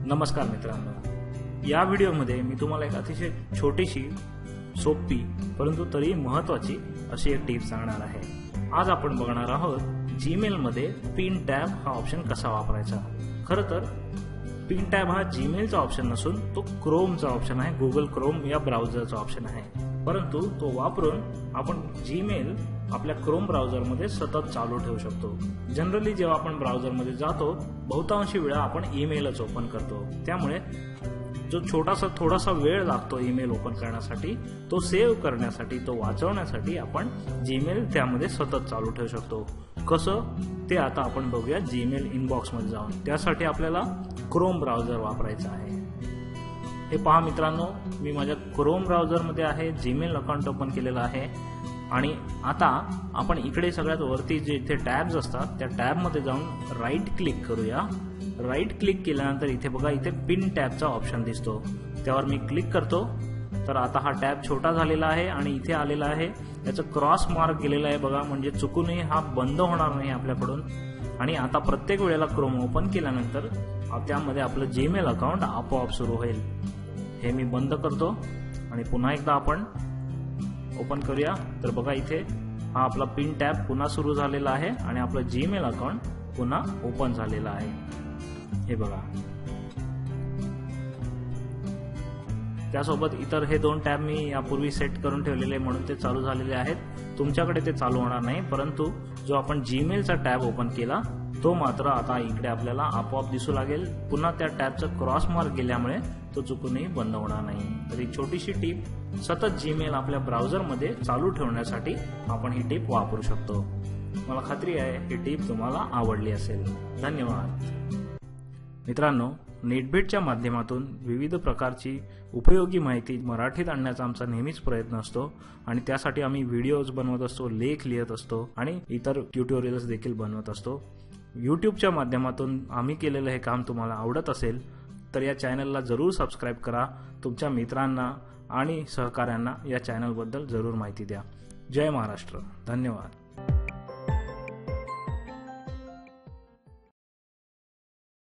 नमस्कार मित्रांनो, या व्हिडिओमध्ये मी तुम्हाला एक अतिशय छोटीशी, सोपी परंतु तरी महत्त्वाची अशी एक टिप सांगणार आहे। आज आपण बघणार आहोत जीमेल मध्ये पिन टॅब हा ऑप्शन कसा वापरायचा। खरं तर पिन टॅब हा जीमेलचा ऑप्शन नसून तो क्रोमचा ऑप्शन आहे, गुगल क्रोम या ब्राउझरचा ऑप्शन आहे। परंतु तो वापरून आपण जीमेल आपल्या क्रोम ब्राउझरमध्ये सतत चालू ठेवू शकतो। जनरली जेव्हा आपण ब्राउझरमध्ये जातो बहुतांशी वेळा आपण ईमेलच ओपन करतो, त्यामुळे जो थोडासा वेळ लागतो ईमेल ओपन करण्यासाठी, तो सेव्ह करण्यासाठी, तो वाचवण्यासाठी आपण जीमेल त्यामध्ये सतत चालू ठेवू शकतो। कसं ते आता आपण बघूया जीमेल इनबॉक्स मध्ये जाऊन। त्यासाठी आपल्याला क्रोम ब्राउझर वापरायचं आहे। हे पहा मित्रांनो, मी माझ्या क्रोम ब्राउझर मध्ये आहे, जीमेल अकाउंट ओपन केलेलं आहे आणि आता आपण इकडे सगळ्यात वरती जे इथे टॅब्स असतात त्या टॅब मध्ये जाऊन राईट क्लिक करूया। राईट क्लिक केल्यानंतर इथे बघा, इथे पिन टॅबचा ऑप्शन दिसतो, त्यावर मी क्लिक करतो तर आता हा टॅब छोटा झालेला आहे आणि इथे आलेला आहे, त्याचं क्रॉस मार्क केलेला आहे बघा, म्हणजे चुकूनही हा बंद होणार नाही आपल्याकडून। आणि आता प्रत्येक वेळेला क्रोम ओपन केल्यानंतर त्यामध्ये आपलं जीमेल अकाउंट आपोआप सुरू होईल। हे मी बंद करतो आणि पुन्हा एकदा आपण ओपन करूया तर बघा, इथे हा आपला पिन टॅब पुन्हा सुरू झालेला आहे आणि आपलं जीमेल अकाउंट पुन्हा ओपन झालेलं आहे। हे बघा, त्यासोबत इतर हे दोन टॅब मी यापूर्वी सेट करून ठेवलेले म्हणून ते चालू झालेले आहेत। तुमच्याकडे ते चालू होणार नाही, परंतु जो आपण जीमेलचा टॅब ओपन केला तो मात्र आता इकडे आपल्याला आपोआप दिसू लागेल। पुन्हा त्या टॅबचं क्रॉस मार्क गेल्यामुळे तो चुकूनही बंद होणार नाही। तर ही छोटीशी टीप, सतत जीमेल आपल्या ब्राउझरमध्ये चालू ठेवण्यासाठी आपण ही टीप वापरू शकतो। मला खात्री आहे ही टीप तुम्हाला आवडली असेल। धन्यवाद मित्रांनो, नेटबीटच्या माध्यमातून विविध प्रकारची उपयोगी माहिती मराठीत आणण्याचा आमचा नेहमीच प्रयत्न असतो आणि त्यासाठी आम्ही व्हिडिओज बनवत असतो, लेख लिहित असतो आणि इतर ट्युटोरियल्स देखील बनवत असतो। यूट्यूबच्या माध्यमातून आम्ही केलेलं हे काम तुम्हाला आवडत असेल तर या चॅनलला जरूर सबस्क्राईब करा। तुमच्या मित्रांना आणि सहकाऱ्यांना या चॅनलबद्दल जरूर माहिती द्या। जय महाराष्ट्र, धन्यवाद।